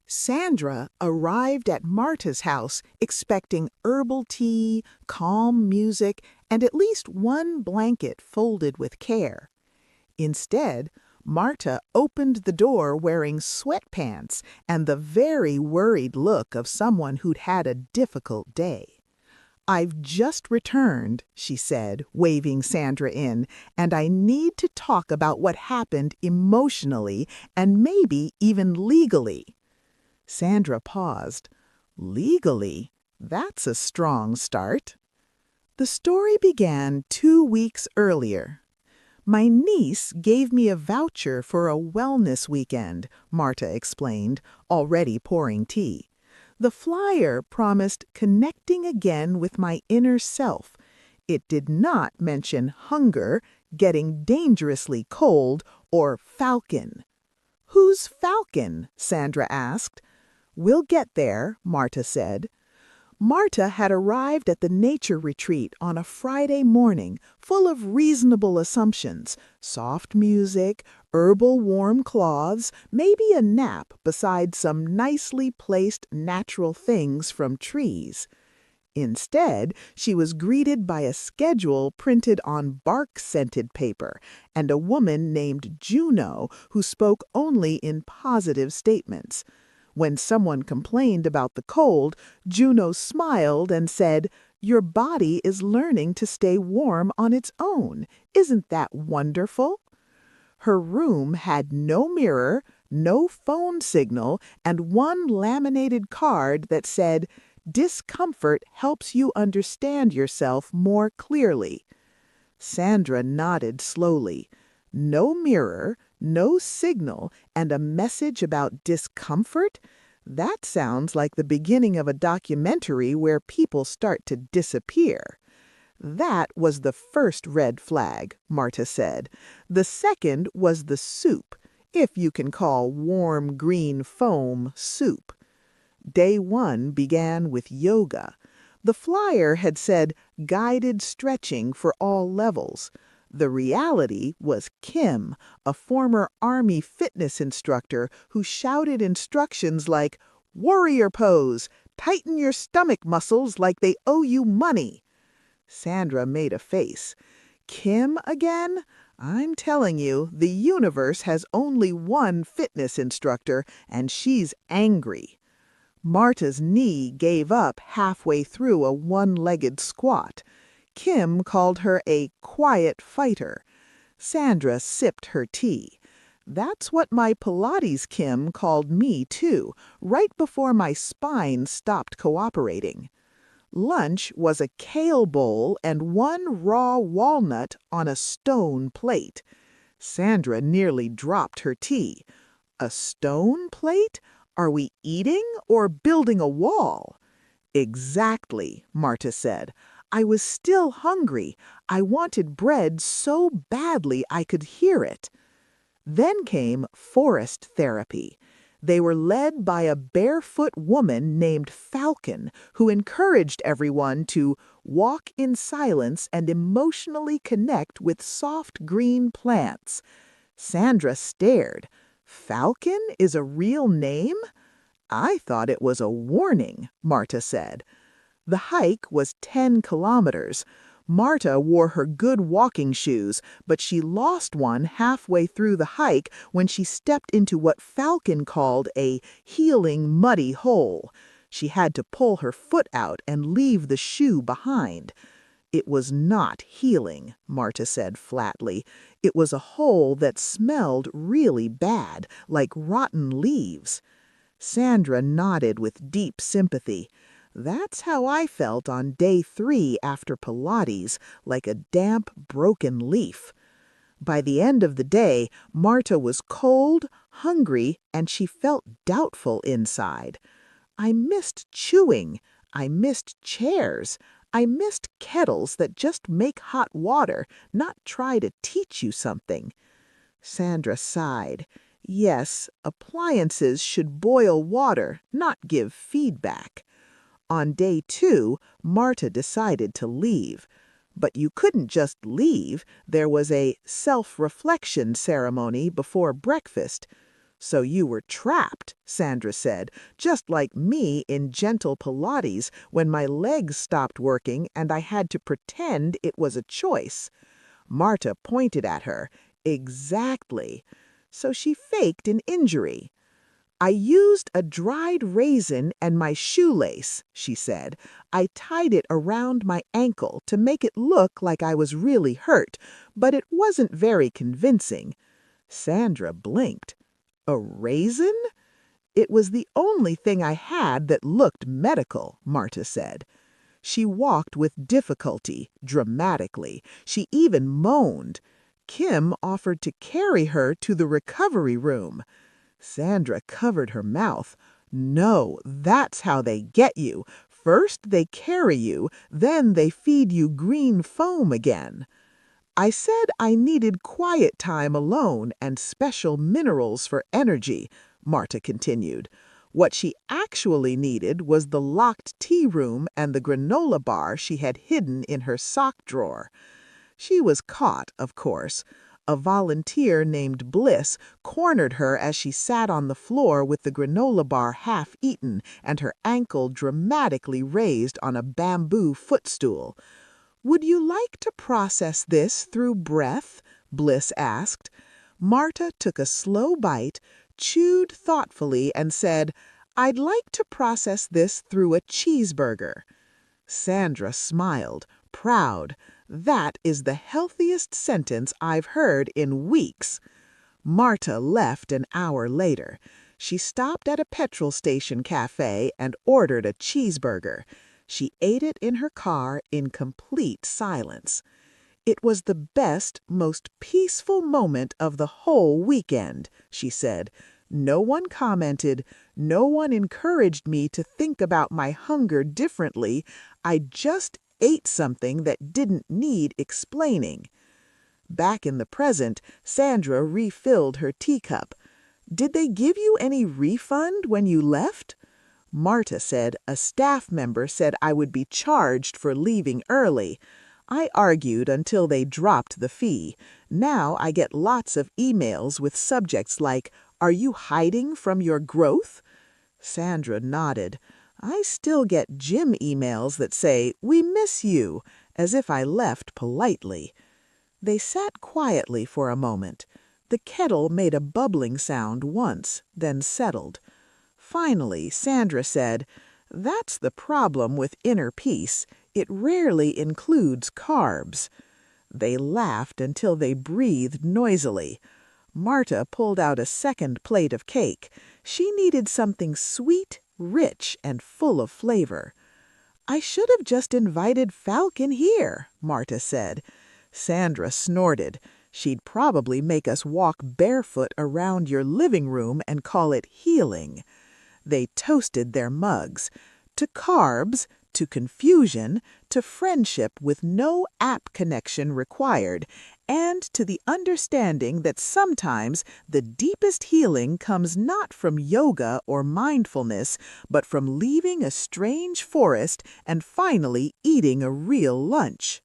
Sandra arrived at Marta's house expecting herbal tea, calm music, and at least one blanket folded with care. Instead, Marta opened the door wearing sweatpants and the very worried look of someone who'd had a difficult day. "I've just returned," she said, waving Sandra in, "and I need to talk about what happened emotionally and maybe even legally." Sandra paused. Legally? That's a strong start. The story began 2 weeks earlier. "My niece gave me a voucher for a wellness weekend," Marta explained, already pouring tea. "The flyer promised connecting again with my inner self. It did not mention hunger, getting dangerously cold, or Falcon." "Who's Falcon?" Sandra asked. "We'll get there," Marta said. Marta had arrived at the nature retreat on a Friday morning, full of reasonable assumptions: soft music, herbal warm cloths, maybe a nap beside some nicely placed natural things from trees. Instead, she was greeted by a schedule printed on bark-scented paper and a woman named Juno who spoke only in positive statements. When someone complained about the cold, Juno smiled and said, "Your body is learning to stay warm on its own. Isn't that wonderful?" Her room had no mirror, no phone signal, and one laminated card that said, "Discomfort helps you understand yourself more clearly." Sandra nodded slowly. No mirror, no signal, and a message about discomfort? That sounds like the beginning of a documentary where people start to disappear. "That was the first red flag," Marta said. "The second was the soup, if you can call warm green foam soup." Day 1 began with yoga. The flyer had said guided stretching for all levels. The reality was Kim, a former Army fitness instructor who shouted instructions like, "Warrior pose, tighten your stomach muscles like they owe you money." Sandra made a face. Kim again? I'm telling you, the universe has only one fitness instructor, and she's angry. Marta's knee gave up halfway through a one-legged squat. Kim called her a quiet fighter. Sandra sipped her tea. "That's what my Pilates Kim called me too, right before my spine stopped cooperating." Lunch was a kale bowl and one raw walnut on a stone plate. Sandra nearly dropped her tea. A stone plate? Are we eating or building a wall? "Exactly," Marta said. "I was still hungry. I wanted bread so badly I could hear it." Then came forest therapy. They were led by a barefoot woman named Falcon, who encouraged everyone to walk in silence and emotionally connect with soft green plants. Sandra stared. "Falcon is a real name?" "I thought it was a warning," Marta said. The hike was 10 kilometers. Marta wore her good walking shoes, but she lost one halfway through the hike when she stepped into what Falcon called a healing muddy hole. She had to pull her foot out and leave the shoe behind. "It was not healing," Marta said flatly. "It was a hole that smelled really bad, like rotten leaves." Sandra nodded with deep sympathy. "That's how I felt on day 3 after Pilates, like a damp, broken leaf." By the end of the day, Marta was cold, hungry, and she felt doubtful inside. "I missed chewing. I missed chairs. I missed kettles that just make hot water, not try to teach you something." Sandra sighed. Yes, appliances should boil water, not give feedback. On day 2, Marta decided to leave. But you couldn't just leave. There was a self-reflection ceremony before breakfast. So you were trapped, Sandra said, just like me in gentle Pilates when my legs stopped working and I had to pretend it was a choice. Marta pointed at her. Exactly. So she faked an injury. I used a dried raisin and my shoelace, she said. I tied it around my ankle to make it look like I was really hurt, but it wasn't very convincing. Sandra blinked. A raisin? It was the only thing I had that looked medical, Marta said. She walked with difficulty, dramatically. She even moaned. Kim offered to carry her to the recovery room. Sandra covered her mouth. No, that's how they get you. First they carry you, then they feed you green foam again. I said I needed quiet time alone and special minerals for energy, Marta continued. What she actually needed was the locked tea room and the granola bar she had hidden in her sock drawer. She was caught, of course. A volunteer named Bliss cornered her as she sat on the floor with the granola bar half eaten and her ankle dramatically raised on a bamboo footstool. "Would you like to process this through breath?" Bliss asked. Marta took a slow bite, chewed thoughtfully, and said, "I'd like to process this through a cheeseburger." Sandra smiled, proud. That is the healthiest sentence I've heard in weeks. Marta left an hour later. She stopped at a petrol station cafe and ordered a cheeseburger. She ate it in her car in complete silence. It was the best, most peaceful moment of the whole weekend, she said. No one commented. No one encouraged me to think about my hunger differently. I just ate something that didn't need explaining. Back in the present, Sandra refilled her teacup. "Did they give you any refund when you left?" Marta said a staff member said I would be charged for leaving early. I argued until they dropped the fee. Now I get lots of emails with subjects like, "Are you hiding from your growth?" Sandra nodded. I still get gym emails that say, "We miss you," as if I left politely. They sat quietly for a moment. The kettle made a bubbling sound once, then settled. Finally, Sandra said, "That's the problem with inner peace. It rarely includes carbs." They laughed until they breathed noisily. Marta pulled out a second plate of cake. She needed something sweet, rich, and full of flavor. "I should have just invited Falcon here," Marta said. Sandra snorted. "She'd probably make us walk barefoot around your living room and call it healing." They toasted their mugs. To carbs, to confusion, to friendship with no app connection required, and to the understanding that sometimes the deepest healing comes not from yoga or mindfulness, but from leaving a strange forest and finally eating a real lunch.